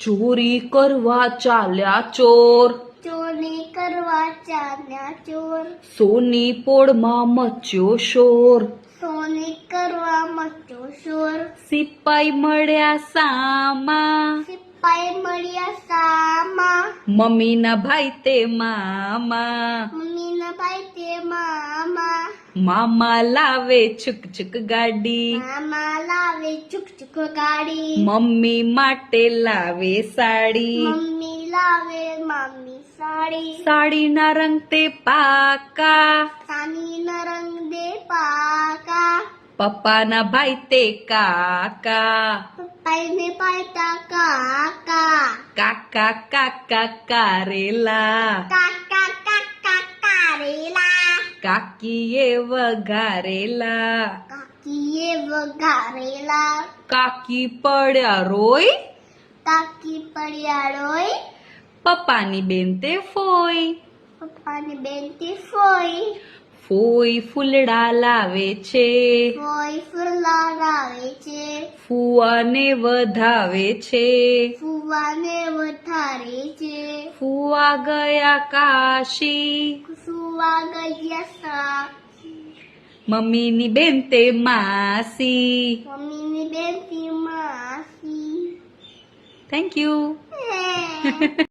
ચોરી કરવા ચાલ્યા ચોર, ચોરી કરવા ચાલ્યા ચોર, સોની પોળમાં મચ્યો શોર, સોની કરવા મચ્યો શોર, સિપાઈ મળ્યા સામા, સિપાઈ મળ્યા સામા, મમ્મીના ભાઈ તે મામા, મમ્મીના ભાઈ તે મામા, મામા લાવે છુક છુક ગાડી, મામા લાવે ચુક ચુક ગાડી, મમ્મી માટે લાવે સાડી, મમ્મી લાવે મમ્મી સાડી, સાડીના રંગ તે પાકા, સાડીના રંગ દે પાકા, પપ્પાના ભાઈ તે કાકા, પપ્પાને પાયતા કાકા, કાકા કાકા કારેલા, કાકા કાકા કારેલા, કાકીએ વઘારેલા, કાકીએ વઘારેલા, કાકી પડ્યા રોય, કાકી પડ્યા રોય, પપ્પાની બેન તે ફોય, પપ્પાની બેન તે ફોઈ, ફોઈ ફૂલડા લાવે છે, ફોઈ ફૂલા લાવે છે, ફુવાને વધાવે છે, ફુવાને વધારે છે, ફુવા ગયા કાશી, ફુવા ગયા સાક્ષી, મમ્મીની બેન તે માસી. મમ્મીની બેન થી માસી. Thank you.